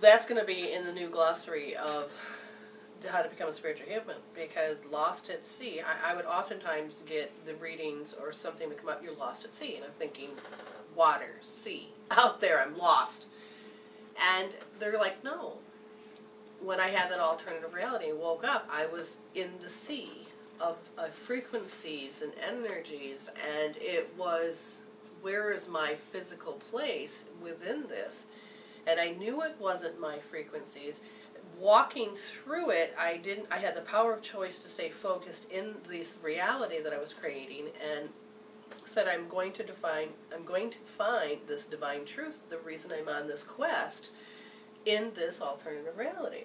that's going to be in the new glossary of how to become a spiritual human, because lost at sea, I would oftentimes get the readings or something to come up, you're lost at sea, and I'm thinking, water, sea, out there, I'm lost. And they're like, no. When I had that alternative reality and woke up, I was in the sea of frequencies and energies, and it was, where is my physical place within this? And I knew it wasn't my frequencies. Walking through it, I had the power of choice to stay focused in this reality that I was creating, and said, I'm going to find this divine truth, the reason I'm on this quest, in this alternative reality.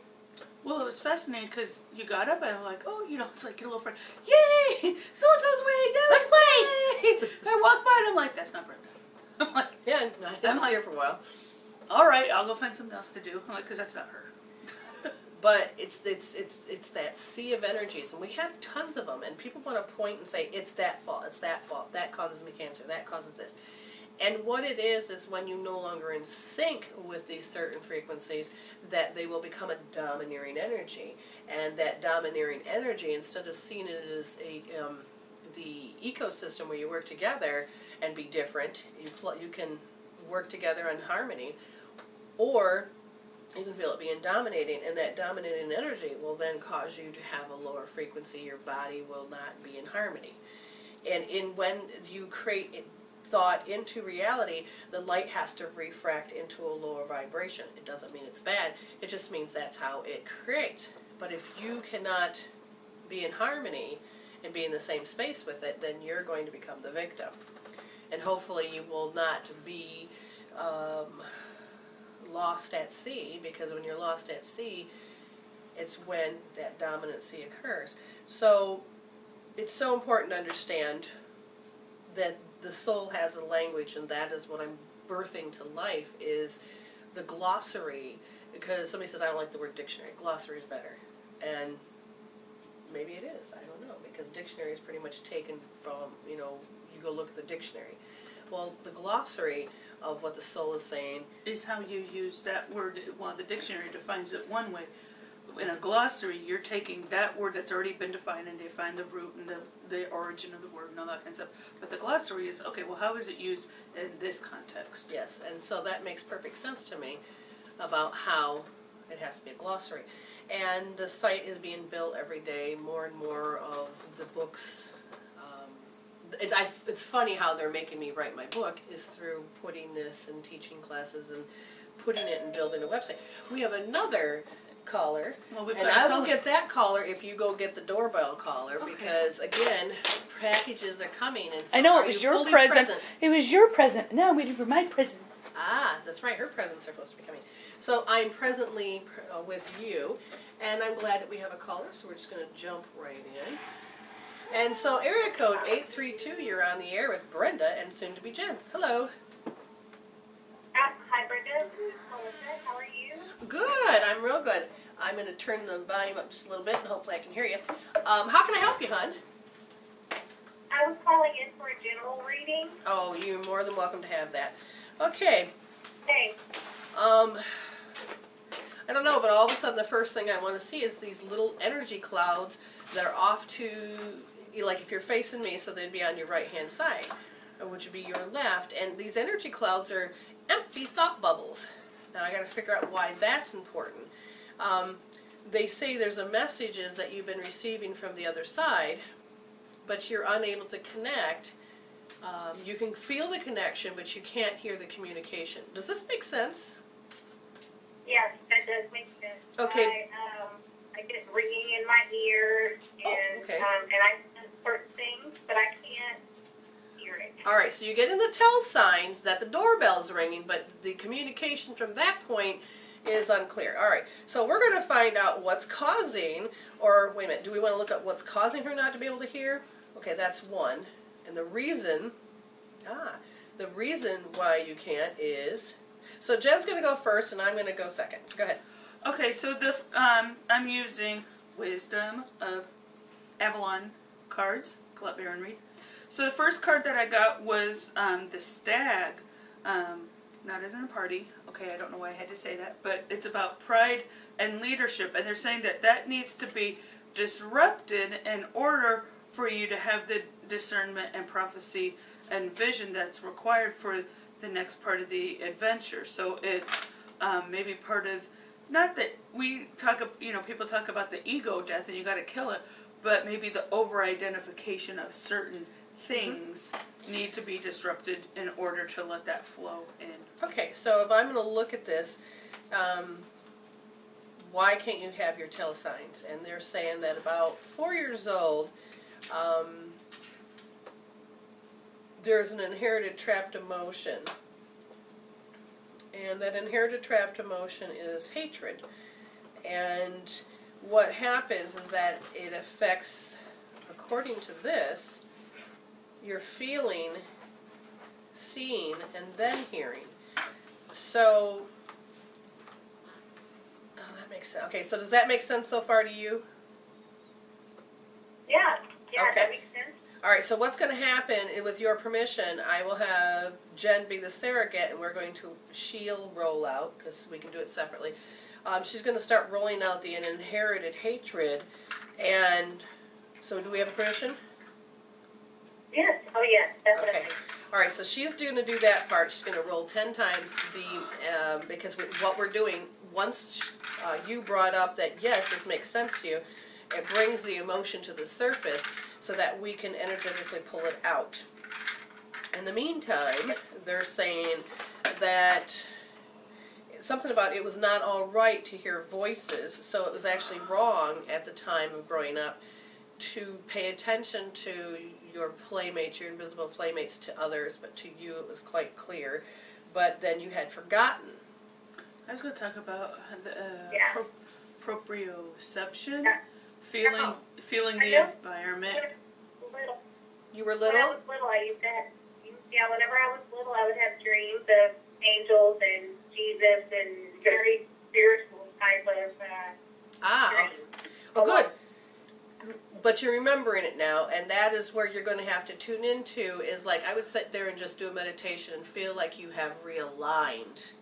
Well, it was fascinating because you got up and I'm like, oh, you know, it's like your little friend, yay, so-and-so's way, let's play! I walk by and I'm like, that's not Brenda. I'm like, yeah, I didn't see her for a while. All right, I'll go find something else to do. I'm like, because that's not her. But it's that sea of energies, and we have tons of them, and people want to point and say, it's that fault, that causes me cancer, that causes this. And what it is when you no longer in sync with these certain frequencies, that they will become a domineering energy. And that domineering energy, instead of seeing it as the ecosystem where you work together and be different, you can work together in harmony, or you can feel it being dominating, and that dominating energy will then cause you to have a lower frequency. Your body will not be in harmony. And when you create thought into reality, the light has to refract into a lower vibration. It doesn't mean it's bad, it just means that's how it creates. But if you cannot be in harmony and be in the same space with it, then you're going to become the victim. And hopefully you will not be lost at sea, because when you're lost at sea, it's when that dominancy occurs. So it's so important to understand that the soul has a language, and that is what I'm birthing to life, is the glossary. Because somebody says, I don't like the word dictionary. Glossary is better. And maybe it is. I don't know. Because dictionary is pretty much taken from, you go look at the dictionary. Well, the glossary of what the soul is saying is how you use that word. Well, the dictionary defines it one way. In a glossary, you're taking that word that's already been defined and define the root and the origin of the word and all that kind of stuff. But the glossary is, okay, well, how is it used in this context? Yes, and so that makes perfect sense to me about how it has to be a glossary. And the site is being built every day. More and more of the books. It's funny how they're making me write my book is through putting this and teaching classes and putting it and building a website. We have another caller, and I will get that caller if you go get the doorbell caller, okay. Because again, packages are coming, and so I know it was your present. It was your present. Now I'm waiting for my presents. Ah, that's right. Her presents are supposed to be coming. So I'm presently with you, and I'm glad that we have a caller. So we're just going to jump right in. And so area code 832, you're on the air with Brenda and soon to be Jen. Hello. Hi Brenda, this is Melissa. How are you? Good, I'm real good. I'm going to turn the volume up just a little bit and hopefully I can hear you. How can I help you, hon? I was calling in for a general reading. Oh, you're more than welcome to have that. Okay. Thanks. I don't know, but all of a sudden the first thing I want to see is these little energy clouds that are off to, like if you're facing me, so they'd be on your right-hand side, which would be your left, and these energy clouds are empty thought bubbles. Now I got to figure out why that's important. They say there's a messages that you've been receiving from the other side, but you're unable to connect. You can feel the connection, but you can't hear the communication. Does this make sense? Yes, that does make sense. Okay. I get ringing in my ear, and, okay. And I sense certain things, but I can't hear it. All right, so you get in the tell signs that the doorbell's ringing, but the communication from that point is unclear. All right, so we're going to find out what's causing, or wait a minute, do we want to look at what's causing her not to be able to hear? Okay, that's one. And the reason why you can't is, so Jen's going to go first and I'm going to go second. So go ahead. Okay, so I'm using Wisdom of Avalon cards, Collect, Bear, and Read. So the first card that I got was the Stag not as in a party. Okay, I don't know why I had to say that, but it's about pride and leadership, and they're saying that that needs to be disrupted in order for you to have the discernment and prophecy and vision that's required for the next part of the adventure. So it's maybe part of, not that we talk, people talk about the ego death and you got to kill it, but maybe the over-identification of certain things need to be disrupted in order to let that flow in. Okay, so if I'm going to look at this, why can't you have your telesigns? And they're saying that about 4 years old, there's an inherited trapped emotion. And that inherited trapped emotion is hatred. And what happens is that it affects, according to this, your feeling, seeing, and then hearing. So, that makes sense. Okay, so does that make sense so far to you? Yeah, Okay. that makes sense. All right, so what's going to happen, with your permission, I will have Jen be the surrogate, and we're going to, she'll roll out, because we can do it separately. She's going to start rolling out the inherited hatred, and so do we have permission? Yes. Oh, yes. Definitely. Okay. All right, so she's going to do that part. She's going to roll 10 times the, because what we're doing, once you brought up that, yes, this makes sense to you, it brings the emotion to the surface so that we can energetically pull it out. In the meantime, they're saying that something about it was not all right to hear voices, so it was actually wrong at the time of growing up to pay attention to your playmates, your invisible playmates to others, but to you it was quite clear. But then you had forgotten. I was going to talk about the proprioception, Yeah. feeling the environment. Little. You were When little? I was little, I used to have, whenever I was little, I would have dreams of angels and Jesus and very spiritual type of dreams. Well, good. But you're remembering it now, and that is where you're going to have to tune into, is like, I would sit there and just do a meditation and feel like you have realigned.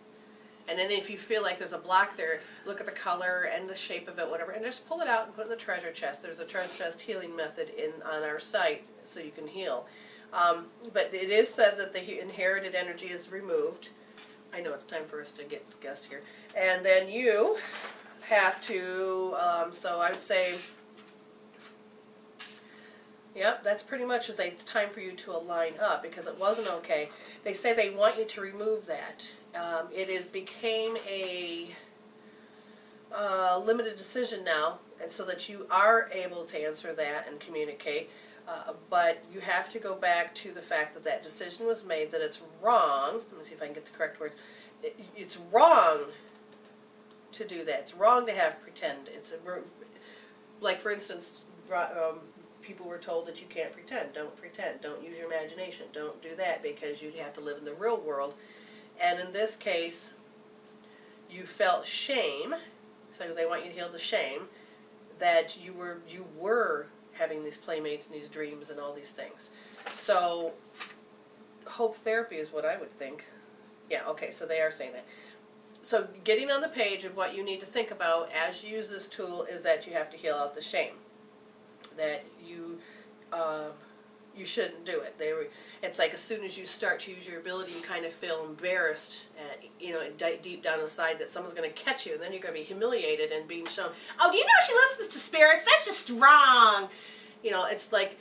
And then if you feel like there's a block there, look at the color and the shape of it, whatever, and just pull it out and put it in the treasure chest. There's a treasure chest healing method on our site, so you can heal. But it is said that the inherited energy is removed. I know it's time for us to get the guest here. And then you have to, so I would say, yep, that's pretty much it's time for you to align up, because it wasn't okay. They say they want you to remove that. It became a limited decision now, and so that you are able to answer that and communicate. But you have to go back to the fact that that decision was made, that it's wrong. Let me see if I can get the correct words. It's wrong to do that. It's wrong to have pretend. Like, for instance, people were told that you can't pretend. Don't pretend. Don't use your imagination. Don't do that, because you have to live in the real world. And in this case, you felt shame, so they want you to heal the shame, that you were having these playmates and these dreams and all these things. So, hope therapy is what I would think. Yeah, okay, so they are saying that. So, getting on the page of what you need to think about as you use this tool is that you have to heal out the shame. That you shouldn't do it. It's like as soon as you start to use your ability, you kind of feel embarrassed, deep down inside that someone's going to catch you, and then you're going to be humiliated and being shown, oh, do you know she listens to spirits? That's just wrong. It's like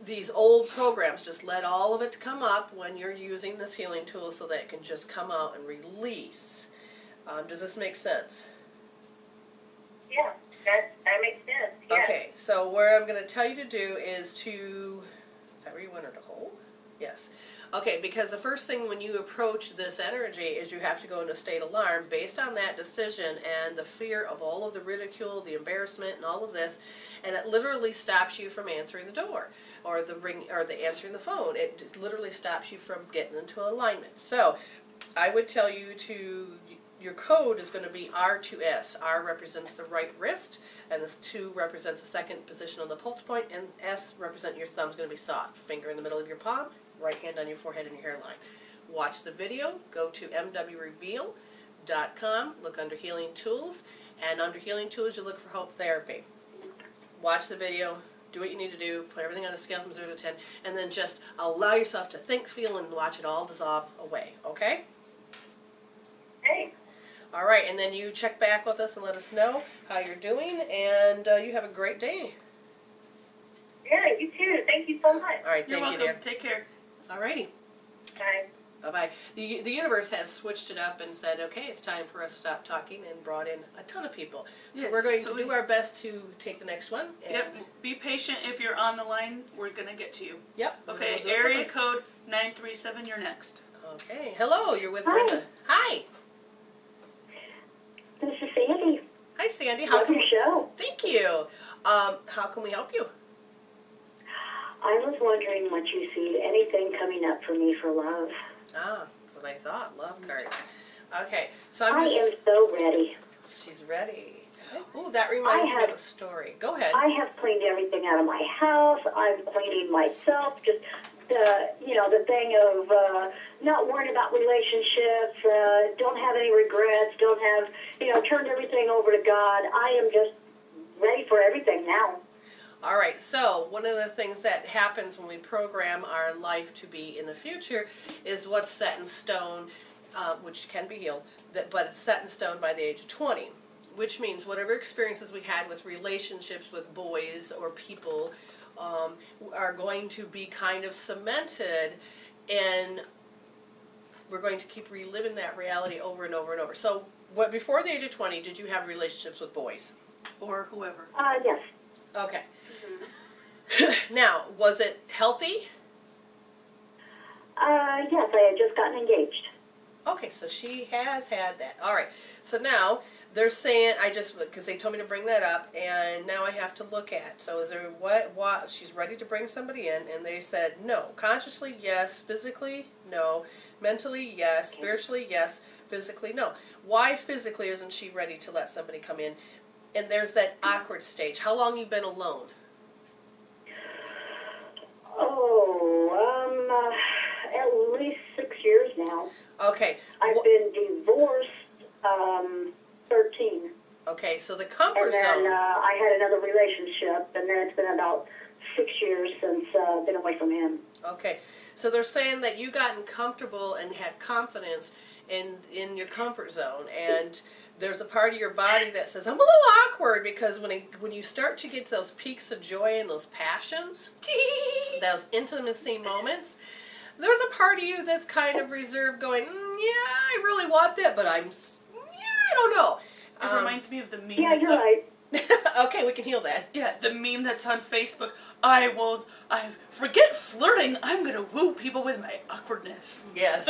these old programs. Just let all of it come up when you're using this healing tool so that it can just come out and release. Does this make sense? Yeah, that makes sense. Yeah. Okay, so what I'm going to tell you to do is is that where you want her to hold? Yes. Okay, because the first thing when you approach this energy is you have to go into a state of alarm based on that decision and the fear of all of the ridicule, the embarrassment, and all of this, and it literally stops you from answering the door or the ring or the answering the phone. It just literally stops you from getting into alignment. So, I would tell you your code is going to be R2S. R represents the right wrist, and this 2 represents the second position on the pulse point, and S represents your thumb's going to be soft. Finger in the middle of your palm, right hand on your forehead and your hairline. watch the video, go to mwreveal.com, look under Healing Tools, and under Healing Tools you look for Hope Therapy. Watch the video, do what you need to do, put everything on a scale from 0 to 10, and then just allow yourself to think, feel, and watch it all dissolve away, okay? Hey. All right, and then you check back with us and let us know how you're doing, and you have a great day. Yeah, you too. Thank you so much. All right, You're thank welcome. you, dear. Take care. All righty. Bye. Bye-bye. The universe has switched it up and said, okay, it's time for us to stop talking, and brought in a ton of people. So Yes, we're going so to do our best to take the next one. And Yep. Be patient if you're on the line. We're going to get to you. Yep. Okay, we'll do it area quickly. code 937, you're next. Okay. Hello, you're with Hi. Brenda. Hi. This is Sandy. Hi, Sandy. How Love can your show. Thank you. How can we help you? I was wondering what you see, anything coming up for me for love. Ah, that's what I thought. Love cards. Okay, so I I'm just... am so ready. She's ready. Ooh, that reminds me of a story. Go ahead. I have cleaned everything out of my house. I'm cleaning myself. Just the thing of not worrying about relationships. Don't have any regrets. Don't have turned everything over to God. I am just ready for everything now. All right, so one of the things that happens when we program our life to be in the future is what's set in stone, which can be healed, but it's set in stone by the age of 20, which means whatever experiences we had with relationships with boys or people are going to be kind of cemented, and we're going to keep reliving that reality over and over and over. So before the age of 20, did you have relationships with boys? Or whoever. Yes. Okay. Now, was it healthy? Yes, I had just gotten engaged. Okay, so she has had that. All right. So now they're saying, because they told me to bring that up, and now I have to look at. So is there what she's ready to bring somebody in, and they said no. Consciously, yes. Physically, no. Mentally, yes. Spiritually, yes. Physically, no. Why physically isn't she ready to let somebody come in? And there's that awkward stage. How long you been alone? At least 6 years now. Okay. I've been divorced 13. Okay, so the comfort And then zone. I had another relationship, and then it's been about 6 years since I've been away from him. Okay, so they're saying that you gotten comfortable and had confidence in your comfort zone, and there's a part of your body that says, I'm a little awkward, because when you start to get to those peaks of joy and those passions, those intimacy moments, there's a part of you that's kind of reserved going, yeah, I really want that, but I don't know. It reminds me of the meme. Yeah, that's you're on, right. Okay, we can heal that. Yeah, the meme that's on Facebook. Forget flirting. I'm going to woo people with my awkwardness. Yes.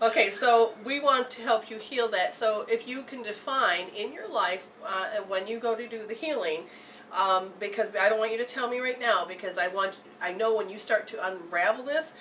Okay, so we want to help you heal that. So if you can define in your life, and when you go to do the healing, because I don't want you to tell me right now, because I know when you start to unravel this,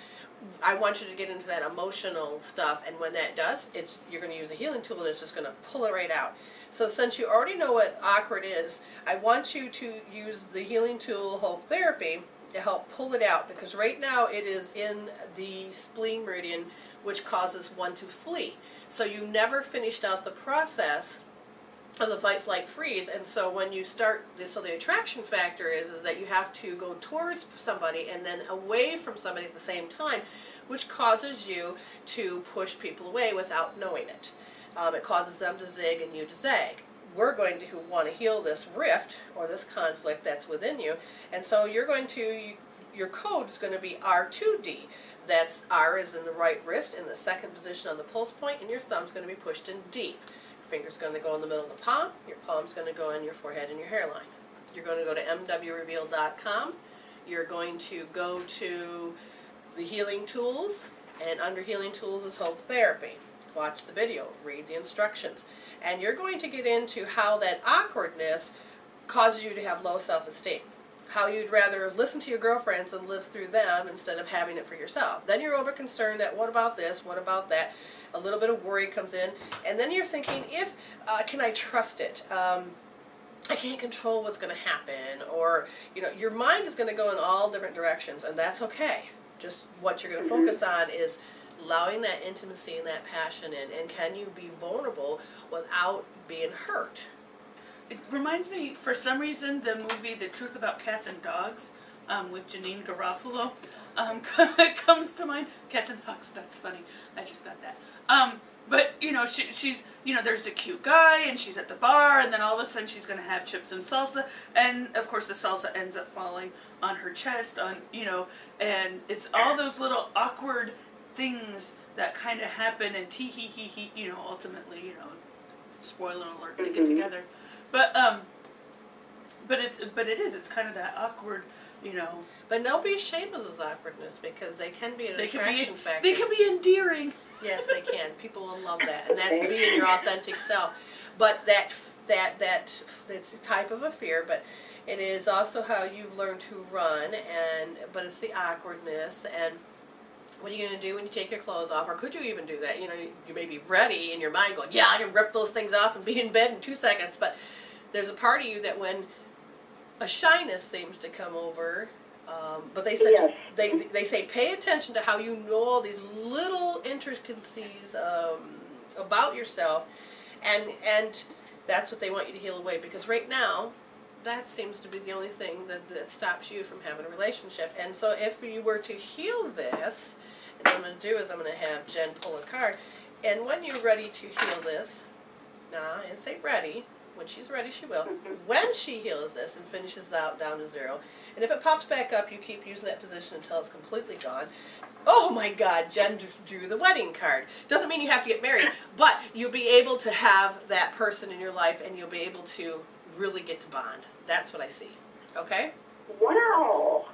I want you to get into that emotional stuff, and when that does, you're going to use a healing tool, and it's just going to pull it right out. So since you already know what awkward is, I want you to use the healing tool, Hope Therapy, to help pull it out, because right now it is in the spleen meridian, which causes one to flee. So you never finished out the process of the fight, flight, freeze, and so when you start, so the attraction factor is that you have to go towards somebody and then away from somebody at the same time, which causes you to push people away without knowing it. It causes them to zig and you to zag. We're going to want to heal this rift or this conflict that's within you, and so your code is going to be R2D. That's R is in the right wrist in the second position on the pulse point, and your thumb's going to be pushed in deep. Your finger's going to go in the middle of the palm, your palm's going to go in your forehead and your hairline. You're going to go to mwreveal.com. You're going to go to the healing tools, and under healing tools is Hope Therapy. Watch the video, read the instructions, and you're going to get into how that awkwardness causes you to have low self-esteem. How you'd rather listen to your girlfriends and live through them instead of having it for yourself. Then you're over concerned at what about this, what about that. A little bit of worry comes in, and then you're thinking, can I trust it? I can't control what's going to happen, or your mind is going to go in all different directions, and that's okay. just what you're going to focus on is allowing that intimacy and that passion in, and can you be vulnerable without being hurt? It reminds me, for some reason, the movie The Truth About Cats and Dogs with Janine Garofalo comes to mind. Cats and Dogs, that's funny. I just got that. But, you know, she's, you know, there's a cute guy, and she's at the bar, and then all of a sudden she's going to have chips and salsa, and, of course, the salsa ends up falling on her chest, you know, and it's all those little awkward things that kind of happen, and tee-hee-hee-hee, you know, ultimately, you know, spoiler alert, they get together. But it's kind of that awkward, you know. But don't be ashamed of those awkwardness, because they can be an attraction factor. They can be endearing. Yes, they can. People will love that, and that's being your authentic self. But it's a type of a fear, but it is also how you've learned to run, but it's the awkwardness. And what are you going to do when you take your clothes off? Or could you even do that? You know, you may be ready in your mind going, yeah, I can rip those things off and be in bed in 2 seconds. But there's a part of you that when a shyness seems to come over, but they said they say pay attention to how you know all these little intricacies about yourself, and that's what they want you to heal away, because right now that seems to be the only thing that stops you from having a relationship. And so if you were to heal this, and what I'm going to do is I'm going to have Jen pull a card, and when you're ready to heal this, and say ready. When she's ready, she will. When she heals this and finishes out down to 0, and if it pops back up, you keep using that position until it's completely gone. Oh my God, Jen drew the wedding card. Doesn't mean you have to get married, but you'll be able to have that person in your life, and you'll be able to really get to bond. That's what I see. Okay? Wow. All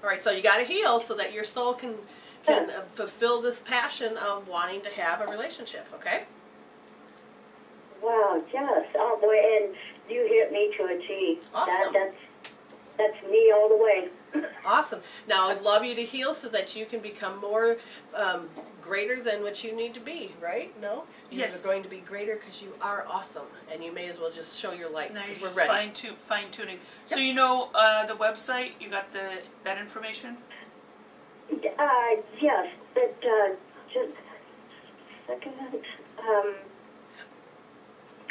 right, so you got to heal so that your soul can fulfill this passion of wanting to have a relationship. Okay? Wow, yes. Oh boy, and you hit me to a T. Awesome. That's me all the way. Awesome. Now I'd love you to heal so that you can become more greater than what you need to be, right? No? You're going to be greater because you are awesome, and you may as well just show your light because we're ready. Fine-tuning. So you know the website, you got that information? Yes, but just a second.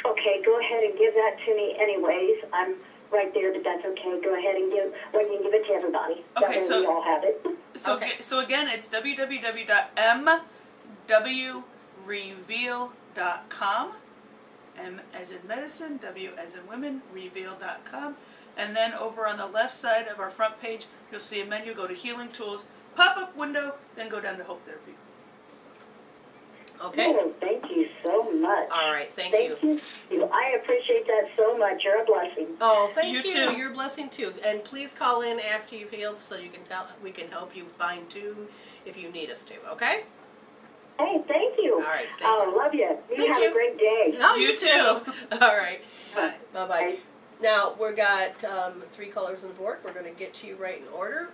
Okay, go ahead and give that to me anyways. I'm right there, but that's okay. Go ahead and you can give it to everybody. Okay, so we all have it. So, so again, it's www.mwreveal.com. M as in medicine, W as in women, reveal.com. And then over on the left side of our front page, you'll see a menu. Go to Healing Tools, pop-up window, then go down to Hope Therapy. Okay. Oh, thank you so much. All right, thank you. I appreciate that so much. You're a blessing. Oh, thank you. Too. You're a blessing too. And please call in after you've healed so you can we can help you fine tune if you need us to. Okay? Hey, thank you. All right, stay blessed. Love you. You have a great day. Oh, you too. All right. Bye. Bye. Now we've got 3 colors on the board. We're going to get to you right in order.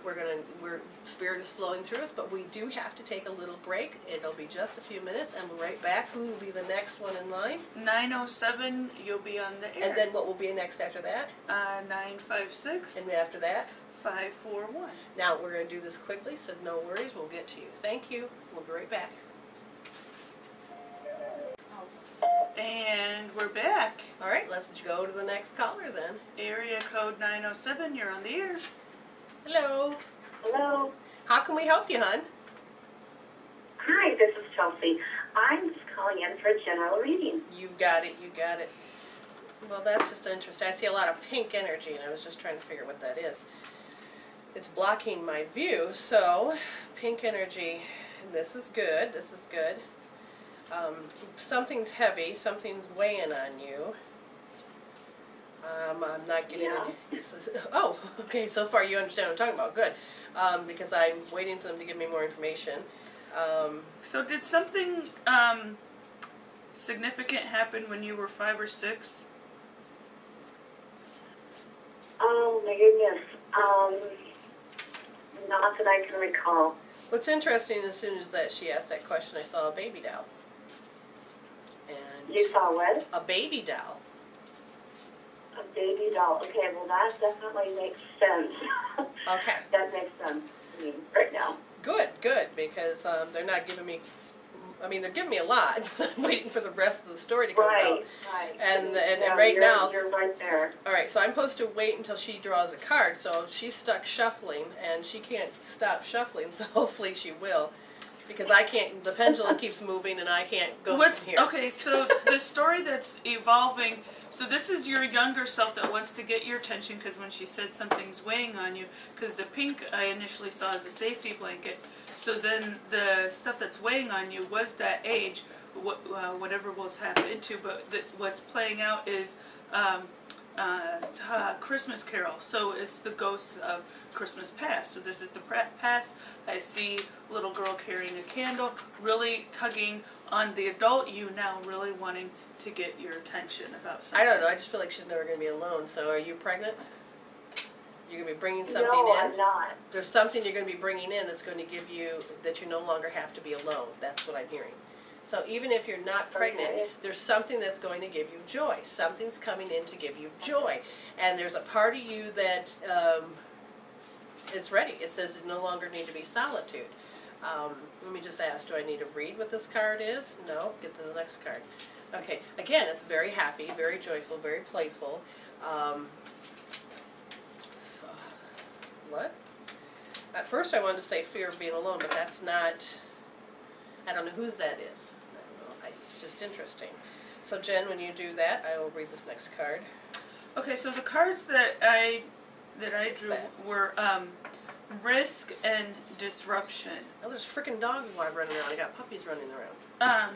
Spirit is flowing through us, but we do have to take a little break. It'll be just a few minutes, and we'll be right back. Who will be the next one in line? 907, you'll be on the air. And then what will be next after that? 956. And after that? 541. Now we're going to do this quickly, so no worries. We'll get to you. Thank you. We'll be right back. And we're back. All right, let's go to the next caller then. Area code 907, you're on the air. Hello. Hello. How can we help you, hon? Hi, this is Chelsea. I'm just calling in for a general reading. You got it. Well, that's just interesting. I see a lot of pink energy, and I was just trying to figure what that is. It's blocking my view, so pink energy. This is good. Something's heavy. Something's weighing on you. I'm not getting any. Oh, okay. So far, you understand what I'm talking about. Good, because I'm waiting for them to give me more information. So, did something significant happen when you were 5 or 6? Oh my goodness. Not that I can recall. What's interesting, as soon as she asked that question, I saw a baby doll. And You saw what? a baby doll. A baby doll. Okay, well that definitely makes sense. Okay. That makes sense to me right now. Good, because they're not giving me. I mean, they're giving me a lot, but I'm waiting for the rest of the story to come out. Right. And No, right now, you're right there. all right. So I'm supposed to wait until she draws a card. So she's stuck shuffling, and she can't stop shuffling. So hopefully she will, because I can't. The pendulum keeps moving, and I can't go from here. Okay, so the story that's evolving. So this is your younger self that wants to get your attention, because when she said something's weighing on you, because the pink I initially saw as a safety blanket. So then the stuff that's weighing on you was that age, whatever we'll tap into, but what's playing out is Christmas Carol. So it's the ghosts of Christmas past. So this is the past. I see a little girl carrying a candle, really tugging on the adult you now, really wanting to get your attention about something. I don't know. I just feel like she's never going to be alone. So are you pregnant? You're going to be bringing something No, in? I'm not. There's something you're going to be bringing in that's going to give you, that you no longer have to be alone. That's what I'm hearing. So even if you're not pregnant, Okay. there's something that's going to give you joy. Something's coming in to give you joy. And there's a part of you that is ready. It says you no longer need to be solitude. Let me just ask, do I need to read what this card is? No? Get to the next card. Okay. Again, it's very happy, very joyful, very playful. What? At first I wanted to say fear of being alone, but that's not, I don't know whose that is. I don't know. It's just interesting. So Jen, when you do that, I will read this next card. Okay, so the cards that I drew that? were risk and disruption. Oh, there's freaking dogs running around. I got puppies running around.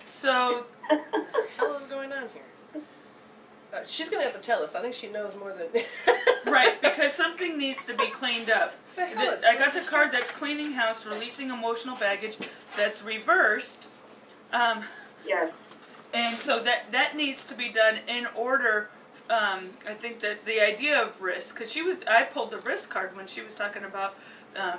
So What the hell is going on here? She's going to have to tell us. I think she knows more than... right, because something needs to be cleaned up. The hell, it's I got the really card that's cleaning house, releasing emotional baggage, that's reversed. Yes. And so that needs to be done in order. I think that the idea of risk, because I pulled the risk card when she was talking about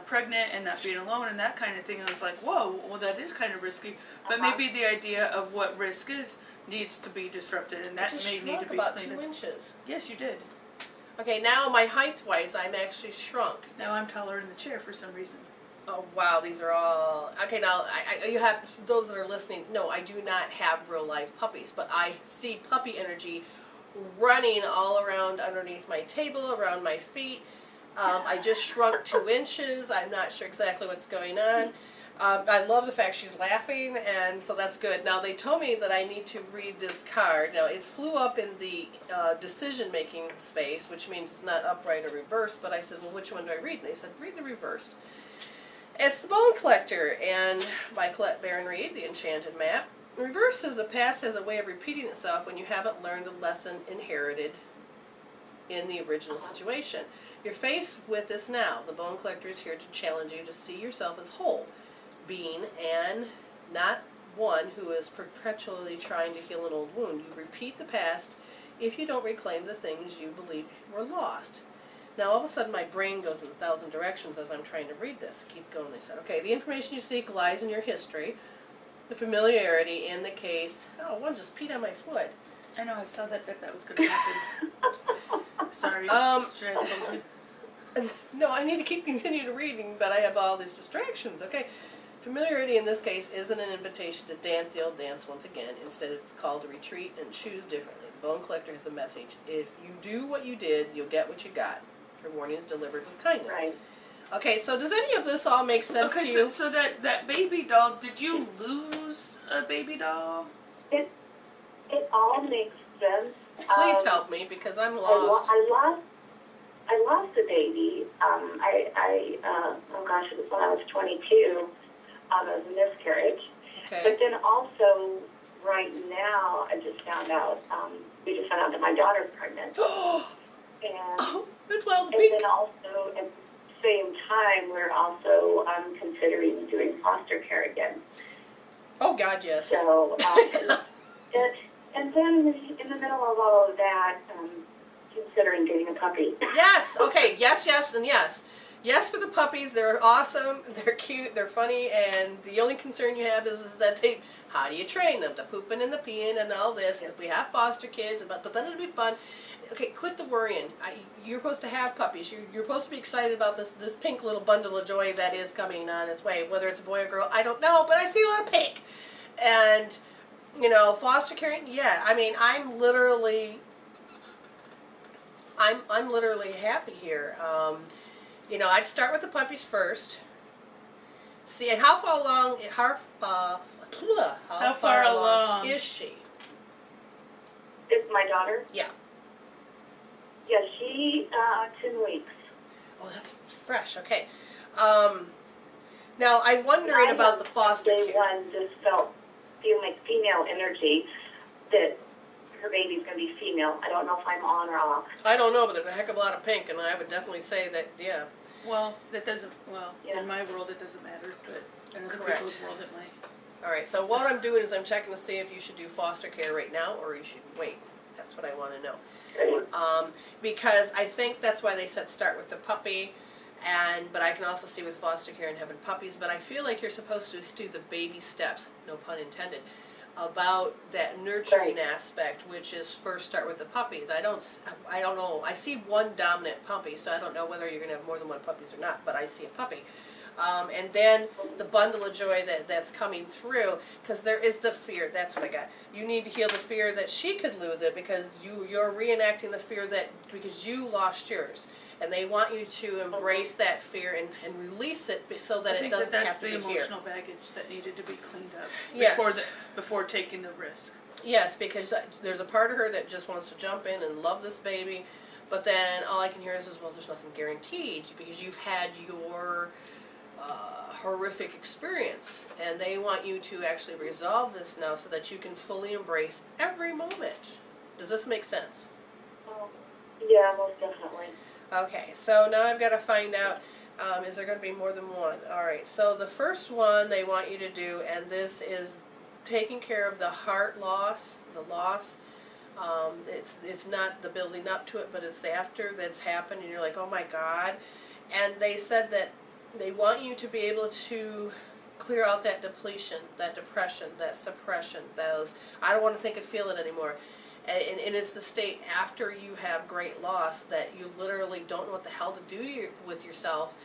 pregnant and not being alone and that kind of thing. I was like, whoa, well that is kind of risky. But maybe the idea of what risk is needs to be disrupted, and that may need to be about cleaned 2 up. inches. Yes, you did. Okay, now my height-wise, I'm actually shrunk. Now I'm taller in the chair for some reason. Oh wow, these are all okay. Now, you have those that are listening. No, I do not have real life puppies, but I see puppy energy running all around underneath my table, around my feet. I just shrunk 2 inches. I'm not sure exactly what's going on. I love the fact she's laughing, and so that's good. Now, they told me that I need to read this card. Now, it flew up in the decision-making space, which means it's not upright or reversed, but I said, well, which one do I read? And they said, read the reversed. It's the Bone Collector, and by Colette Baron Reed, the Enchanted Map. The reverse says the past has a way of repeating itself when you haven't learned a lesson inherited in the original situation. You're faced with this now. The Bone Collector is here to challenge you to see yourself as whole being and not one who is perpetually trying to heal an old wound. You repeat the past if you don't reclaim the things you believe were lost. Now all of a sudden my brain goes in 1,000 directions as I'm trying to read this. Keep going, they said. Okay, the information you seek lies in your history, the familiarity in the case. Oh, one just peed on my foot. I know, I saw that was going to happen. Sorry. Should I have told you? No, I need to continue reading, but I have all these distractions. Okay. Familiarity in this case isn't an invitation to dance the old dance once again. Instead, it's called to retreat and choose differently. The Bone Collector has a message. If you do what you did, you'll get what you got. Her warning is delivered with kindness. Right. Okay, so does any of this all make sense to you? So that baby doll, did you lose a baby doll? It all makes sense. Please help me, because I'm lost. I lost a baby. Oh gosh, it was when I was 22. It was a miscarriage. Okay. But then also, right now, I just found out, we just found out that my daughter's pregnant. And, It's well and then also, at the same time, we're also considering doing foster care again. Oh, God, yes. So, and then in the middle of all of that, considering getting a puppy. Yes, okay, yes, and yes. yes, for the puppies, they're awesome, they're cute, they're funny, and the only concern you have is that how do you train them? The pooping and the peeing and all this, and if we have foster kids, but then it'll be fun. Okay, quit the worrying. You're supposed to have puppies. You're supposed to be excited about this pink little bundle of joy that is coming on its way. Whether it's a boy or girl, I don't know, but I see a lot of pink. And, you know, foster caring, yeah, I mean, I'm literally happy here. You know, I'd start with the puppies first. See, and how far along is she? It's my daughter. Yeah. Yeah, she 10 weeks. Oh, that's fresh. Okay. Now, I'm wondering about the foster Day care. one just felt female energy that her baby's going to be female. I don't know if I'm on or off. I don't know, but there's a heck of a lot of pink, and I would definitely say that, yeah. Well, that doesn't, Yeah. in my world it doesn't matter, but in other Correct. people's world it might. All right, so what I'm doing is I'm checking to see if you should do foster care right now or you should wait. That's what I want to know. Because I think that's why they said start with the puppy, but I can also see with foster care and having puppies, but I feel like you're supposed to do the baby steps, no pun intended, about that nurturing aspect, which is first start with the puppies. I don't know. I see one dominant puppy, so I don't know whether you're going to have more than one puppies or not, but I see a puppy. And then the bundle of joy that's coming through, because there is the fear. That's what I got. You need to heal the fear that she could lose it because you're reenacting the fear because you lost yours. And they want you to embrace that fear and release it so that it doesn't have to be here. I think that's the emotional baggage that needed to be cleaned up before taking the risk. Yes, because there's a part of her that just wants to jump in and love this baby, but then all I can hear is, well, there's nothing guaranteed because you've had your horrific experience, and they want you to actually resolve this now so that you can fully embrace every moment. Does this make sense? Yeah, most definitely. Okay, so now I've got to find out, is there going to be more than one? All right, so the first one they want you to do, and this is taking care of the heart loss, the loss. It's not the building up to it, but it's the after that's happened, and you're like, oh my God. And they said that they want you to be able to clear out that depletion, that depression, that suppression, those, I don't want to think and feel it anymore. And it's the state after you have great loss that you literally don't know what the hell to do with yourself,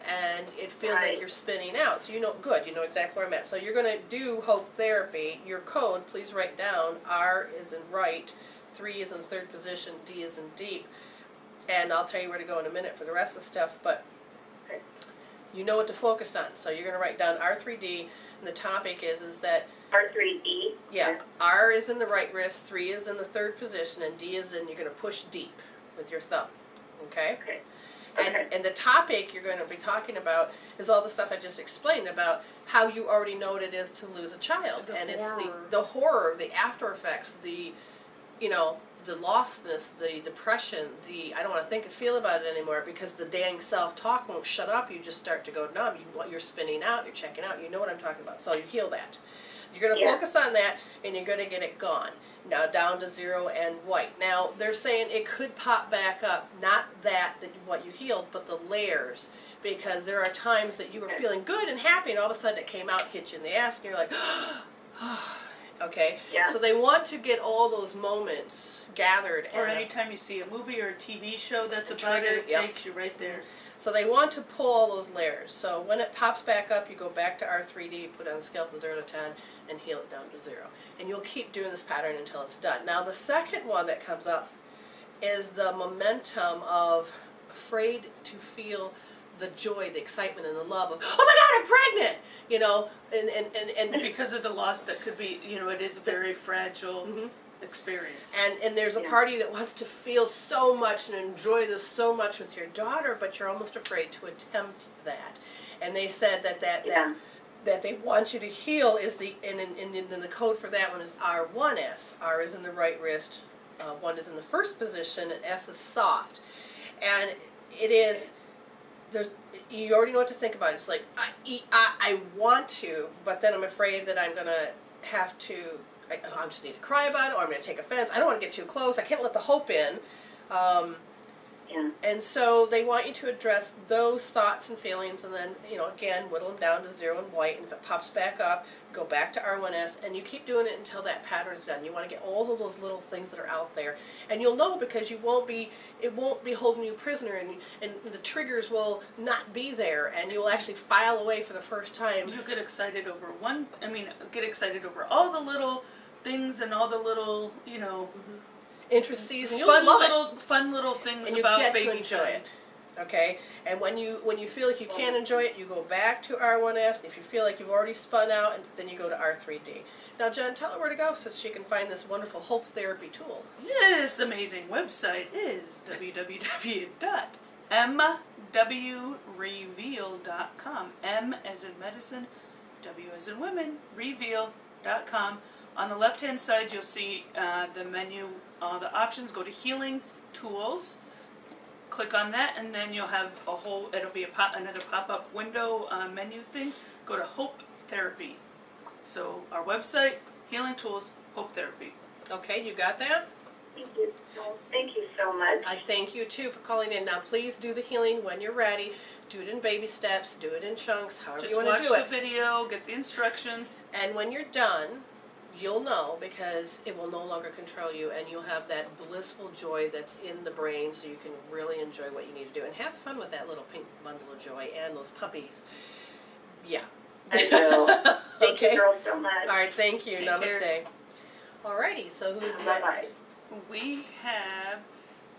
and it feels like you're spinning out. So you know, good, you know exactly where I'm at. So you're going to do hope therapy. Your code, please write down, R is in right, 3 is in third position, D is in deep. And I'll tell you where to go in a minute for the rest of the stuff, but you know what to focus on. So you're going to write down R3D, and the topic is that R3D? yeah, R is in the right wrist, 3 is in the third position, and D is in, you're going to push deep with your thumb, okay? And the topic you're going to be talking about is all the stuff I just explained about how you already know what it is to lose a child. And it's the horror, the after effects, the, you know, the lostness, the depression, I don't want to think and feel about it anymore because the dang self-talk won't shut up. You just start to go numb. You're spinning out, you're checking out. You know what I'm talking about. So you heal that. You're going to focus on that, and you're going to get it gone. Now down to 0 and white. Now they're saying it could pop back up, not what you healed, but the layers, because there are times that you were feeling good and happy, and all of a sudden it came out, hit you in the ass, and you're like, okay. Yeah. So they want to get all those moments gathered. Or anytime you see a movie or a TV show that's about trigger, it takes you right there. So they want to pull all those layers. So when it pops back up, you go back to R3D, put on the scale from 0 to 10, and heal it down to 0. And you'll keep doing this pattern until it's done. Now the second one that comes up is the momentum of afraid to feel the joy, the excitement, and the love of, oh my God, I'm pregnant! You know, and because of the loss that could be, you know, it is a very fragile experience. And there's a party that wants to feel so much and enjoy this so much with your daughter, but you're almost afraid to attempt that. And they said that they want you to heal is and the code for that one is R1S. R is in the right wrist, 1 is in the first position, and S is soft. And it is, you already know what to think about. It's like, I want to, but then I'm afraid that I'm going to have to, I just need to cry about it, or I'm going to take offense. I don't want to get too close. I can't let the hope in. Yeah. And so they want you to address those thoughts and feelings, and then, again, whittle them down to 0 and white, and if it pops back up, go back to R1S, and you keep doing it until that pattern's done. You want to get all of those little things that are out there, and you'll know because it won't be holding you prisoner, and the triggers will not be there, and you'll actually file away for the first time. You'll get excited over get excited over all the little things and all the little, Intricacies, and you'll love it. Fun little things and you about get baby to enjoy time. it. Okay, and when you feel like you can't enjoy it, you go back to R1S, and if you feel like you've already spun out, and then you go to R3D. Now, Jen, tell her where to go so she can find this wonderful Hope Therapy tool. This amazing website is www.mwreveal.com. M as in medicine, W as in women, reveal.com. On the left-hand side, you'll see the menu, the options. Go to Healing Tools. Click on that, and then you'll have it'll be another pop-up window menu thing. Go to Hope Therapy. So our website, Healing Tools, Hope Therapy. Okay, you got that? Thank you. Thank you so much. I thank you, too, for calling in. Now, please do the healing when you're ready. Do it in baby steps. Do it in chunks, however you want to do it. Just watch the video, get the instructions. And when you're done, you'll know because it will no longer control you, and you'll have that blissful joy that's in the brain so you can really enjoy what you need to do. And have fun with that little pink bundle of joy and those puppies. Yeah. I will. Thank Okay. you, girls, so much. All right, thank you. Take Namaste. care. Alrighty, so who's Bye-bye. next? We have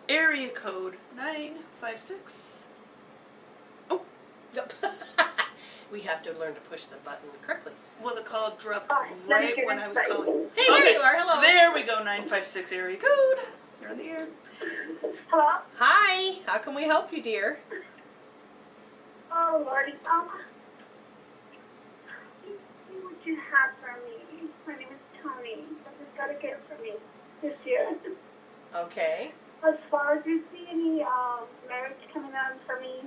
area code 956. We have to learn to push the button correctly. Well, the call dropped Oh, right thank when you. I was calling. Hey, there you are. Hello. There we go, 956 area code. You're on the air. Hello? Hi. How can we help you, dear? Oh, Lordy. What you have for me? My name is Tony. What you got to get for me this year? Okay. As far as you see any marriage coming on for me,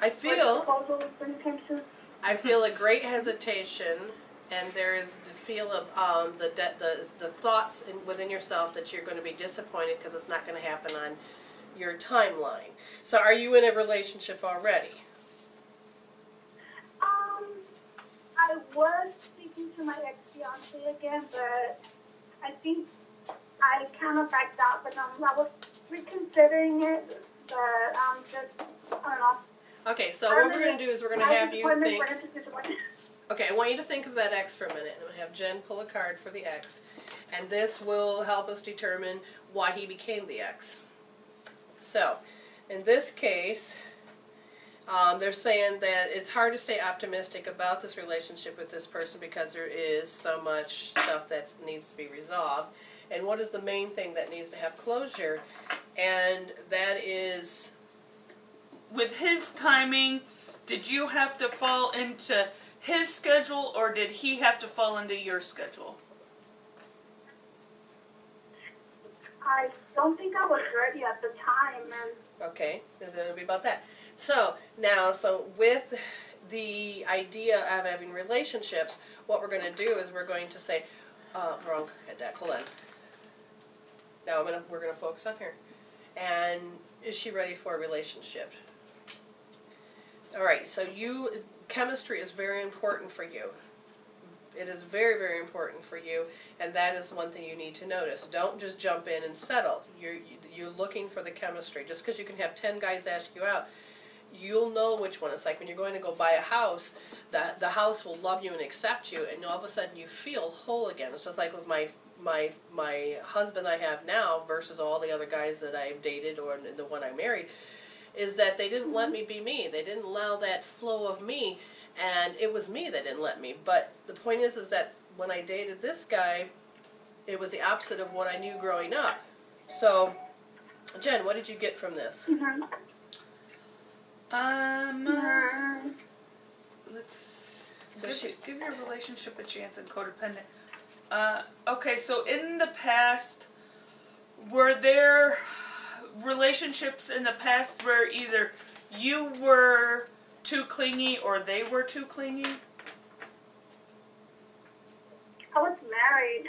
I feel proposals anytime soon? I feel a great hesitation, and there is the feel of the thoughts within yourself that you're going to be disappointed because it's not going to happen on your timeline. So, are you in a relationship already? I was speaking to my ex-fiance again, but I think I kind of backed out, but I was reconsidering it, but I don't know. Okay, so what we're going to do is we're going to have you think. think. Okay, I want you to think of that X for a minute. I'm going to have Jen pull a card for the X, and this will help us determine why he became the X. So, in this case, they're saying that it's hard to stay optimistic about this relationship with this person because there is so much stuff that needs to be resolved. And what is the main thing that needs to have closure? And that is... With his timing, did you have to fall into his schedule, or did he have to fall into your schedule? I don't think I was ready at the time, and Okay, then it'll be about that. So, now, with the idea of having relationships, what we're going to do is we're going to say, wrong deck, hold on. Now we're going to focus on her. And is she ready for a relationship? Alright, so chemistry is very important for you. It is very, very important for you, and that is one thing you need to notice. Don't just jump in and settle. You're looking for the chemistry. Just because you can have 10 guys ask you out, you'll know which one. It's like when you're going to go buy a house, the house will love you and accept you, and all of a sudden you feel whole again. It's just like with my husband I have now versus all the other guys that I've dated or the one I married, is that they didn't let me be me. They didn't allow that flow of me, and it was me that didn't let me. But the point is that when I dated this guy, it was the opposite of what I knew growing up. So, Jen, what did you get from this? Let's give your relationship a chance and codependent. Okay, so in the past, were there relationships in the past where either you were too clingy or they were too clingy? I was married.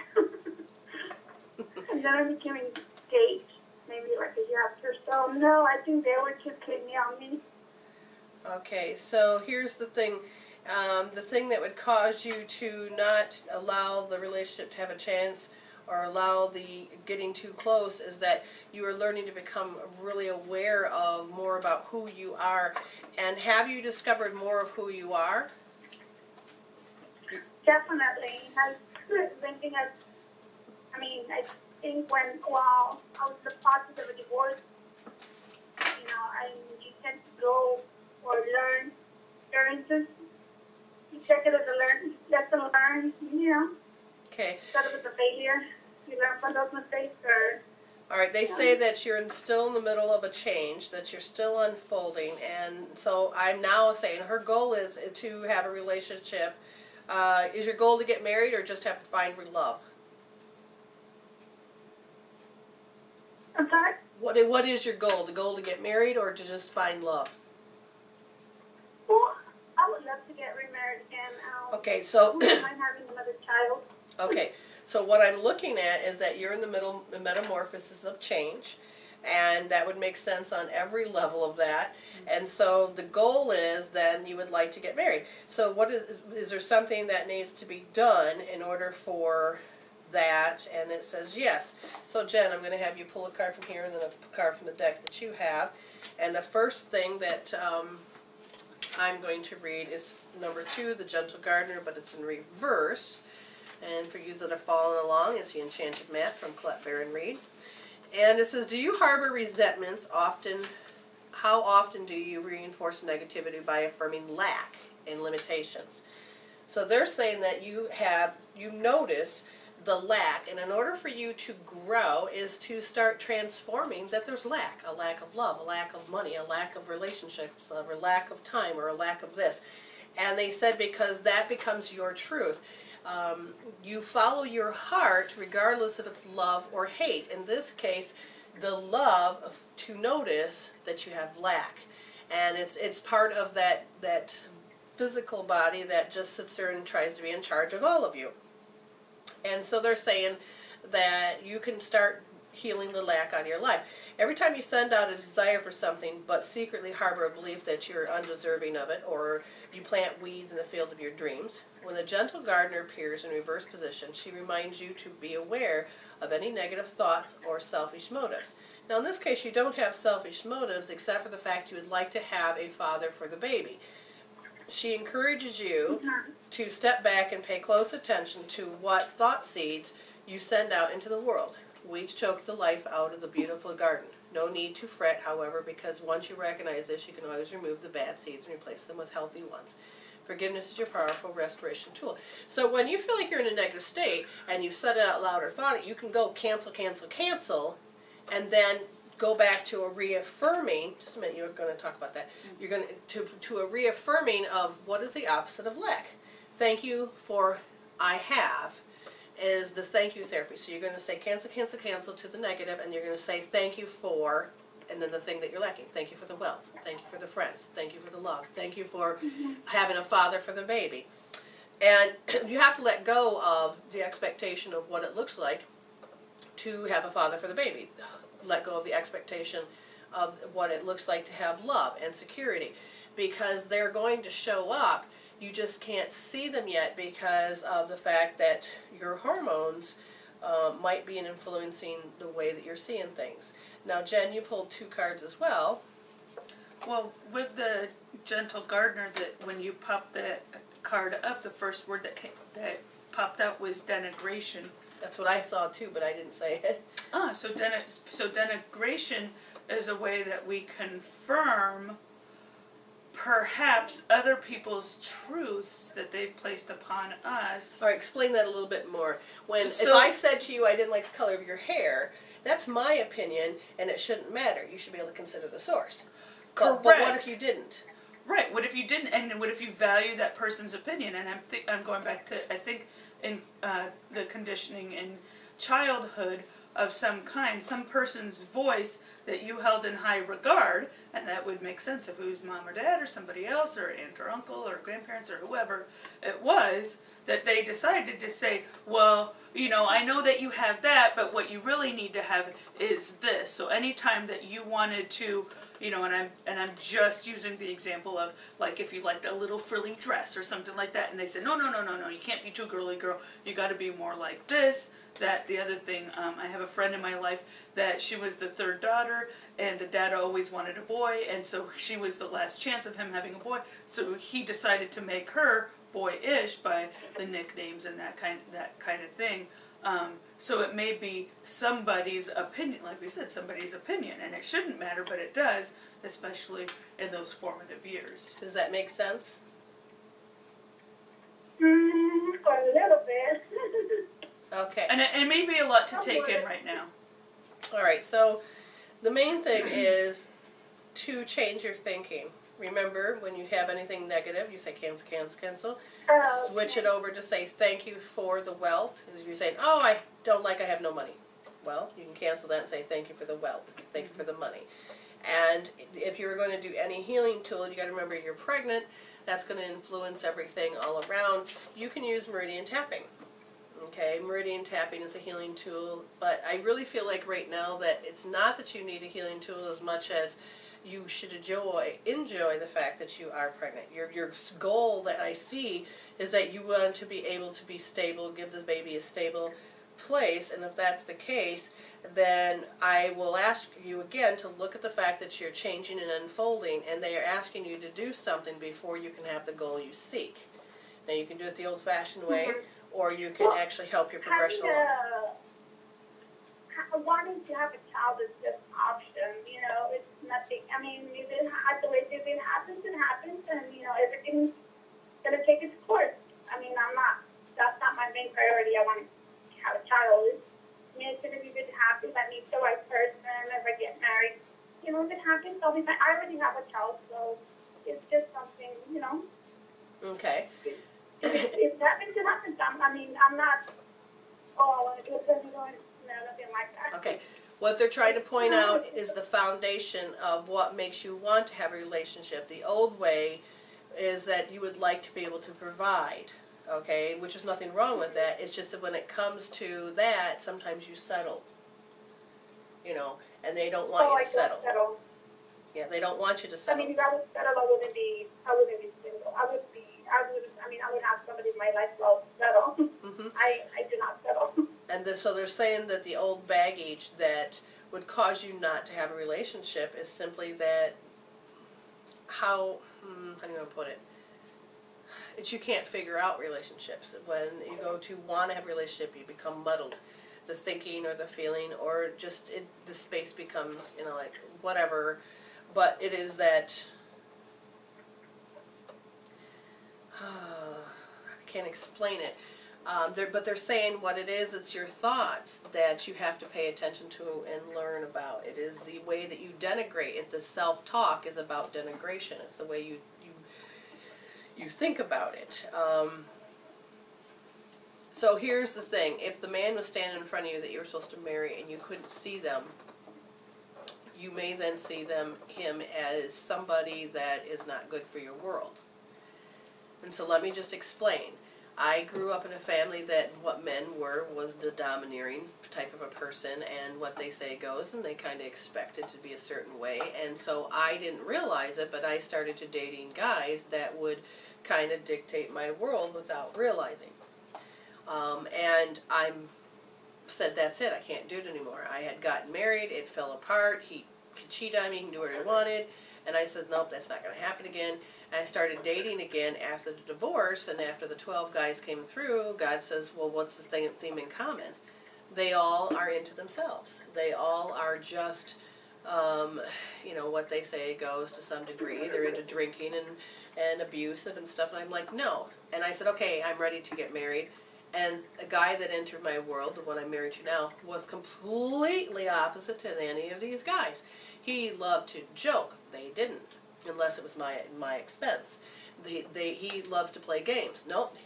And then I became engaged. maybe like a year after. So no, I think they were too clingy on me. Okay, so here's the thing. The thing that would cause you to not allow the relationship to have a chance or allow the getting too close is that you are learning to become really aware of more about who you are. And have you discovered more of who you are? Definitely. I thinking of, I think while I was in the process of a divorce, you tend to go or learn experiences. You check it as a lesson learned, Okay. instead of as a failure. You learn from those mistakes or... All right, they say that you're still in the middle of a change, that you're still unfolding, and so I'm now saying her goal is to have a relationship. Is your goal to get married or just have to find love? I'm sorry? What is your goal? The goal to get married or to just find love? Well, I would love to get remarried again. Okay, so... I wouldn't mind having another child. Okay, so what I'm looking at is that you're in the metamorphosis of change, and that would make sense on every level of that. And so the goal is then you would like to get married. So what is there something that needs to be done in order for that? And it says yes. So Jen, I'm going to have you pull a card from here and then a card from the deck that you have. And the first thing that I'm going to read is number 2, the Gentle Gardener, but it's in reverse. And for you that are following along, it's the Enchanted Mat from Colette Baron Reed. And it says, do you harbor resentments often? How often do you reinforce negativity by affirming lack and limitations? So they're saying that you notice the lack, and in order for you to grow is to start transforming that there's lack. A lack of love, a lack of money, a lack of relationships, a lack of time, or a lack of this. And they said because that becomes your truth. You follow your heart regardless if it's love or hate. In this case, the love to notice that you have lack. And it's part of that physical body that just sits there and tries to be in charge of all of you. And so they're saying that you can start healing the lack out of your life. Every time you send out a desire for something but secretly harbor a belief that you're undeserving of it, or you plant weeds in the field of your dreams, when the Gentle Gardener appears in reverse position, she reminds you to be aware of any negative thoughts or selfish motives. Now in this case you don't have selfish motives except for the fact you would like to have a father for the baby. She encourages you to step back and pay close attention to what thought seeds you send out into the world. Weeds choke the life out of the beautiful garden. No need to fret, however, because once you recognize this, you can always remove the bad seeds and replace them with healthy ones. Forgiveness is your powerful restoration tool. So when you feel like you're in a negative state and you've said it out loud or thought it, you can go cancel, cancel, cancel, and then go back to a reaffirming. Just a minute, you're going to talk about that. You're going to a reaffirming of what is the opposite of lack. Thank you for I have is the thank you therapy. So you're going to say cancel, cancel, cancel to the negative, and you're going to say thank you for, and then the thing that you're lacking. Thank you for the wealth. Thank you for the friends. Thank you for the love. Thank you for having a father for the baby. And you have to let go of the expectation of what it looks like to have a father for the baby. Let go of the expectation of what it looks like to have love and security, because they're going to show up. You just can't see them yet because of the fact that your hormones might be influencing the way that you're seeing things. Now, Jen, you pulled 2 cards as well. Well, with the Gentle Gardener, that when you popped that card up, the first word that popped out was denigration. That's what I saw too, but I didn't say it. So denigration is a way that we confirm perhaps other people's truths that they've placed upon us. All right, explain that a little bit more. If I said to you I didn't like the color of your hair, that's my opinion, and it shouldn't matter. You should be able to consider the source. Correct. But what if you didn't? Right. What if you didn't? And what if you value that person's opinion? And I'm going back to, I think, in the conditioning in childhood, of some kind, some person's voice that you held in high regard, and that would make sense if it was mom or dad or somebody else or aunt or uncle or grandparents or whoever it was, that they decided to say, well, you know, I know that you have that, but what you really need to have is this. So anytime that you wanted to, you know, and I'm just using the example of, like, if you liked a little frilly dress or something like that, and they said, no, you can't be too girly, girl, you got to be more like this, that, the other thing. I have a friend in my life that she was the third daughter, and the dad always wanted a boy, and so she was the last chance of him having a boy, so he decided to make her boyish by the nicknames and that kind of thing. So it may be somebody's opinion, like we said, somebody's opinion, and it shouldn't matter, but it does, especially in those formative years. Does that make sense? For a little bit. Okay. And it may be a lot to take in right now. All right, so the main thing is to change your thinking. Remember, when you have anything negative, you say cancel, cancel, cancel. Switch it over to say thank you for the wealth. As you're saying, oh, I don't like I have no money. Well, you can cancel that and say thank you for the wealth. Thank you for the money. And if you're going to do any healing tool, you got to remember you're pregnant. That's going to influence everything all around. You can use meridian tapping. Okay, meridian tapping is a healing tool, but I really feel like right now that it's not that you need a healing tool as much as you should enjoy the fact that you are pregnant. Your goal that I see is that you want to be able to be stable, give the baby a stable place, and if that's the case, then I will ask you again to look at the fact that you're changing and unfolding, and they are asking you to do something before you can have the goal you seek. Now you can do it the old-fashioned way, or you can actually help your progression along. Wanting to have a child is just an option, you know, it's nothing. I mean, if it happens, it happens, and, you know, everything's going to take its course. I mean, that's not my main priority. I want to have a child. I mean, it's going to be good to happen. If I meet the right person, if I get married, you know, if it happens, I'll be fine. I already have a child, so it's just something, you know. Okay. If it happens, it happens. I'm not, I want to do it because I'm going, no, nothing like that. Okay. What they're trying to point out is the foundation of what makes you want to have a relationship. The old way is that you would like to be able to provide, okay, which is nothing wrong with that. It's just that when it comes to that, sometimes you settle, you know, and they don't want you to settle. Yeah, they don't want you to settle. I mean, if I would settle, I wouldn't be single. I would have somebody in my life who will settle. Mm-hmm. I do not settle. And so they're saying that the old baggage that would cause you not to have a relationship is simply that how do you put it? It's you can't figure out relationships. When you go to want to have a relationship, you become muddled. The thinking or the feeling or just the space becomes, you know, like whatever. But it is that I can't explain it. But they're saying what it is, it's your thoughts that you have to pay attention to and learn about. It is the way that you denigrate it. The self-talk is about denigration. It's the way you think about it. So here's the thing. If the man was standing in front of you that you were supposed to marry and you couldn't see them, you may then see him as somebody that is not good for your world. And so let me just explain. I grew up in a family that what men were was the domineering type of a person, and what they say goes, and they kind of expect it to be a certain way. And so I didn't realize it, but I started to dating guys that would kind of dictate my world without realizing. And I said, that's it, I can't do it anymore. I had gotten married, it fell apart, he could cheat on me, he can do what he wanted, and I said, nope, that's not going to happen again. And I started dating again after the divorce, and after the 12 guys came through, God says, well, what's the theme in common? They all are into themselves. They all are just, you know, what they say goes to some degree. They're into drinking and abusive and stuff, and I'm like, no. And I said, okay, I'm ready to get married. And a guy that entered my world, the one I'm married to now, was completely opposite to any of these guys. He loved to joke. They didn't, unless it was my expense. He loves to play games. Nope.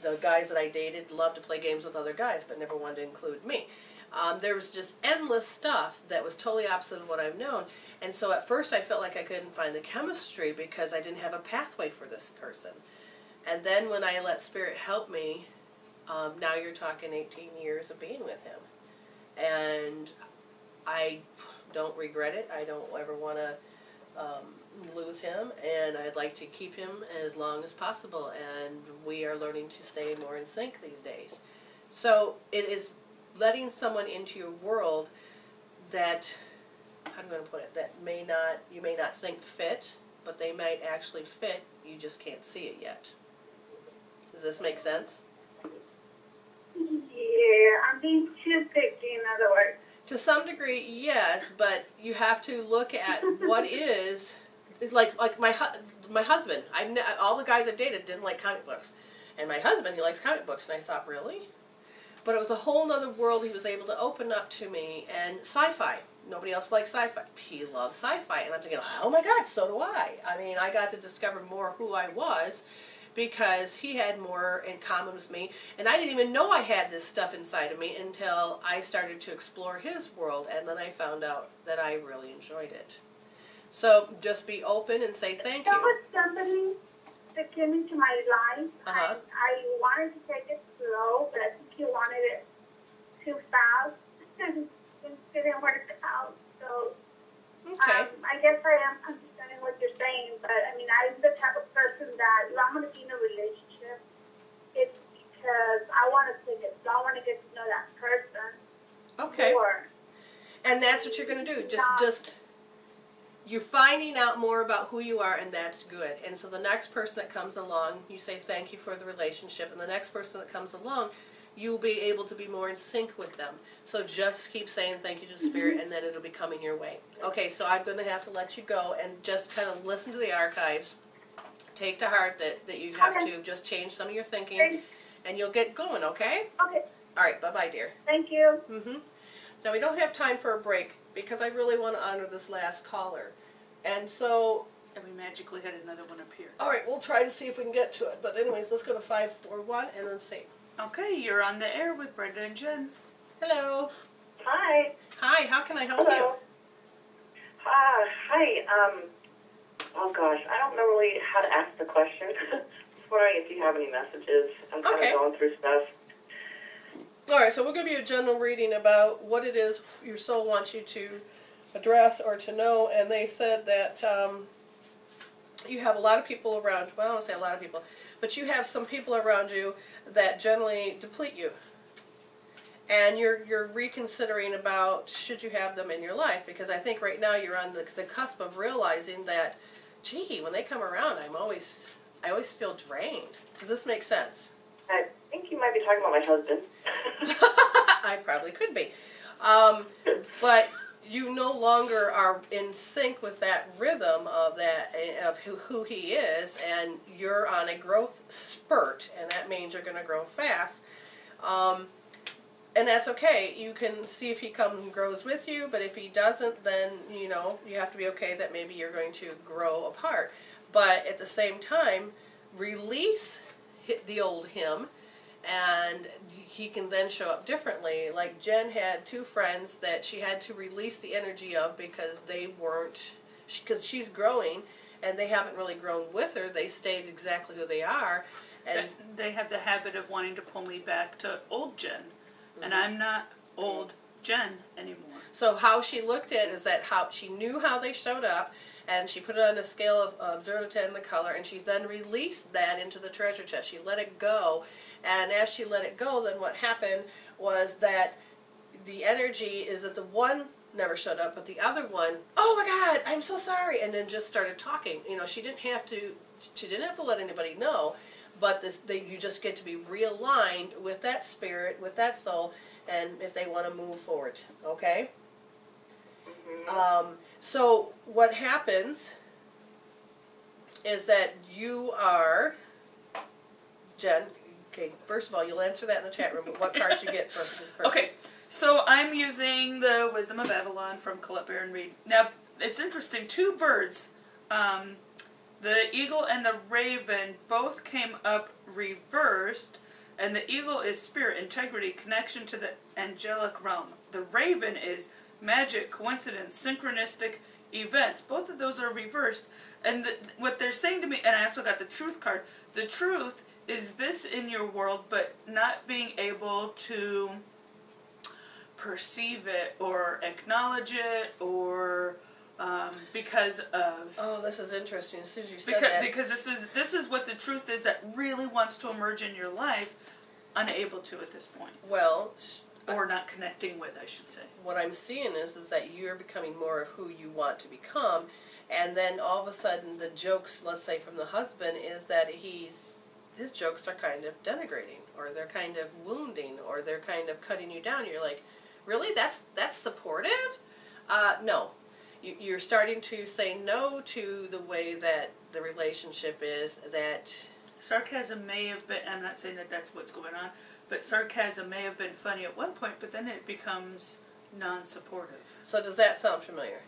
The guys that I dated loved to play games with other guys, but never wanted to include me. There was just endless stuff that was totally opposite of what I've known. And so at first I felt like I couldn't find the chemistry because I didn't have a pathway for this person. And then when I let Spirit help me, now you're talking 18 years of being with him. And I don't regret it. I don't ever want to lose him, and I'd like to keep him as long as possible. And we are learning to stay more in sync these days. So it is letting someone into your world that, how do I put it, that you may not think fit, but they might actually fit, you just can't see it yet. Does this make sense? Yeah, I'm being too picky, in other words. To some degree, yes, but you have to look at what is, like my husband. All the guys I've dated didn't like comic books, and my husband, he likes comic books, and I thought, really? But it was a whole other world he was able to open up to me, and sci-fi. Nobody else likes sci-fi. He loves sci-fi, and I'm thinking, oh my God, so do I. I mean, I got to discover more who I was, because he had more in common with me, and I didn't even know I had this stuff inside of me until I started to explore his world, and then I found out that I really enjoyed it. So just be open and say thank you. There was somebody that came into my life, Uh-huh. and I wanted to take it slow, but I think he wanted it too fast, and it didn't work out. So Okay. I guess I am understanding what you're saying, but I mean, I'm the type of person that if I'm going to be in a relationship, it's because I want to take it slow. I want to get to know that person. Okay. More. And that's what you're going to do. Just you're finding out more about who you are, and that's good. And so the next person that comes along, you say thank you for the relationship, and the next person that comes along, you'll be able to be more in sync with them. So just keep saying thank you to the Spirit, and then it'll be coming your way. Okay, so I'm going to have to let you go and just kind of listen to the archives. Take to heart that you have to just change some of your thinking, and you'll get going, okay? Okay. All right, bye-bye, dear. Thank you. Now, we don't have time for a break because I really want to honor this last caller. And so... And we magically had another one appear. All right, we'll try to see if we can get to it. But anyways, let's go to 541 and then see. Okay, you're on the air with Brenda and Jen. Hello. Hi. Hi, how can I help Hello. you? Hi. Oh gosh, I don't know really how to ask the question. Just wondering if you have any messages. I'm kind of going through stuff. All right, so we'll give you a general reading about what it is your soul wants you to address or to know. And they said that you have a lot of people around you. Well, I don't want to say a lot of people, but you have some people around you that generally deplete you. And you're reconsidering about should you have them in your life, because I think right now you're on the cusp of realizing that, gee, when they come around, I always feel drained. Does this make sense? I think you might be talking about my husband. I probably could be. But you no longer are in sync with that rhythm of who he is, and you're on a growth spurt, and that means you're going to grow fast. And that's okay. You can see if he comes and grows with you, but if he doesn't, then, you have to be okay that maybe you're going to grow apart. But at the same time, release the old him, and he can then show up differently. Like Jen had two friends that she had to release the energy of because they weren't, because she's growing, and they haven't really grown with her. They stayed exactly who they are. And they have the habit of wanting to pull me back to old Jen. And I'm not old Jen anymore. So how she looked at it is that how she knew how they showed up, and she put it on a scale of 0 to 10, the color, and she's then released that into the treasure chest. She let it go, and as she let it go, then what happened was that the energy is that the one never showed up, but the other one, oh my God, I'm so sorry, and then just started talking. She didn't have to let anybody know. But you just get to be realigned with that spirit, with that soul, and if they want to move forward, okay? So what happens is that you are, Jen, okay, first of all, you'll answer that in the chat room, but what cards you get from this person? Okay, so I'm using the Wisdom of Avalon from Colette Baron Reed. Now, it's interesting, two birds, the eagle and the raven both came up reversed, and the eagle is spirit, integrity, connection to the angelic realm. the Raven is magic, coincidence, synchronistic events. Both of those are reversed. And what they're saying to me, and I also got the Truth card. The Truth is this in your world, but not being able to perceive it or acknowledge it, or because of... Oh, this is interesting. As soon as you said that. Because this is what the truth is that really wants to emerge in your life, unable to at this point. Well... Or not connecting with, I should say. What I'm seeing is that you're becoming more of who you want to become, and then all of a sudden the jokes, let's say from the husband, is that his jokes are kind of denigrating, or they're kind of wounding, or they're kind of cutting you down. You're like, really? That's supportive? No. You're starting to say no to the way that the relationship is. That sarcasm may have been, I'm not saying that that's what's going on, but sarcasm may have been funny at one point, but then it becomes non-supportive. So does that sound familiar?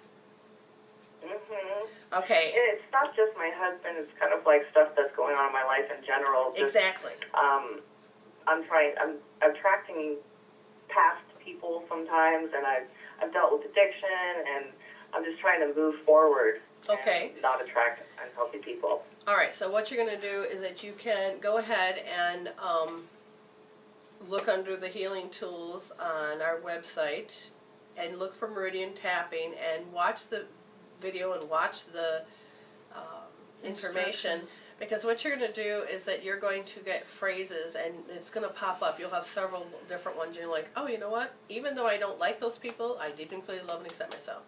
Mm-hmm. Okay. And it's not just my husband, it's kind of like stuff that's going on in my life in general. Just, exactly. I'm attracting past people sometimes, and I've dealt with addiction, and I'm just trying to move forward. Okay. And not attract unhealthy people. All right, so what you're going to do is that you can go ahead and look under the healing tools on our website and look for Meridian Tapping and watch the video and watch the information, because what you're going to do is that you're going to get phrases and it's going to pop up. You'll have several different ones. You're like, oh, you know what? Even though I don't like those people, I deeply love and accept myself.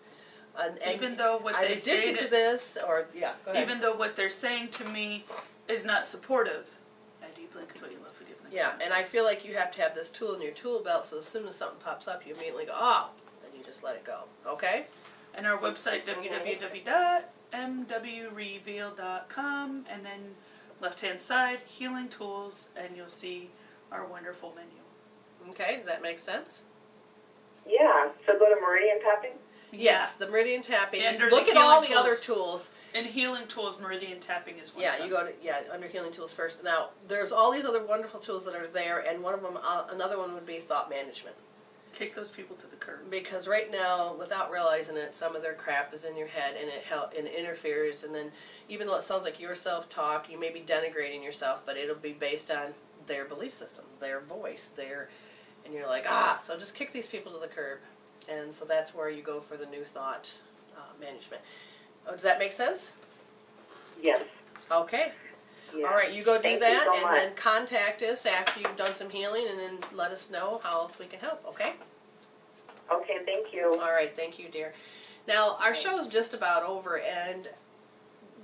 And even though what I'm they say addicted to this, or yeah, go ahead. Even though what they're saying to me is not supportive, I deeply and completely love, forgive, and yeah, and I feel like you have to have this tool in your tool belt, so as soon as something pops up, you immediately go, oh, and you just let it go, okay? And our website, www.mwreveal.com, and then left-hand side, healing tools, and you'll see our wonderful menu. Okay, does that make sense? Yeah, so go to Meridian Tapping? Yes, the Meridian Tapping. Under Look at all the other tools. In Healing Tools, Meridian Tapping is one of them. You go to under Healing Tools first. Now, there's all these other wonderful tools that are there, and one of them, another one would be thought management. Kick those people to the curb. Because right now, without realizing it, some of their crap is in your head, and it interferes. And then, even though it sounds like your self-talk, you may be denigrating yourself, but it'll be based on their belief systems, their voice, and you're like, so just kick these people to the curb. And so that's where you go for the new thought management. Oh, does that make sense? Yes. Okay. Yeah. All right, you go do Thank that, you so and much. then contact us after you've done some healing, and then let us know how else we can help, okay? Okay, thank you. All right, thank you, dear. Now, our show's just about over, and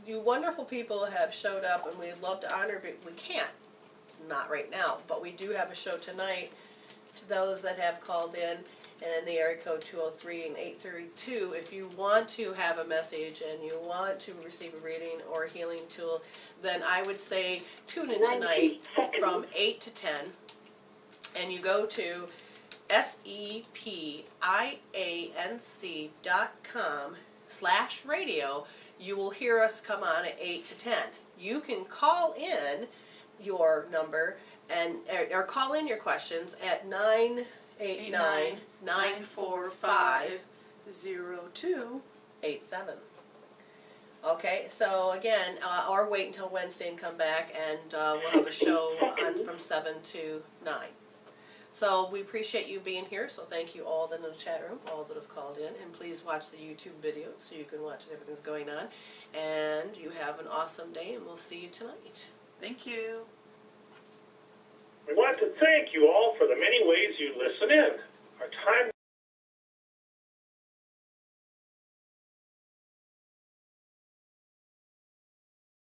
you wonderful people have showed up, and we'd love to honor, but we can't. Not right now, but we do have a show tonight to those that have called in. And the area code 203 and 832. If you want to have a message and you want to receive a reading or a healing tool, then I would say tune in tonight from 8 to 10. And you go to sepianc.com/radio. You will hear us come on at 8 to 10. You can call in your number or call in your questions at 989-945-0287. Okay, so again, or wait until Wednesday and come back, and we'll have a show from 7 to 9. So we appreciate you being here, so thank you all in the chat room, all that have called in, and please watch the YouTube video so you can watch everything's going on. And you have an awesome day, and we'll see you tonight. Thank you. We want to thank you all for the many ways you listen in. Our time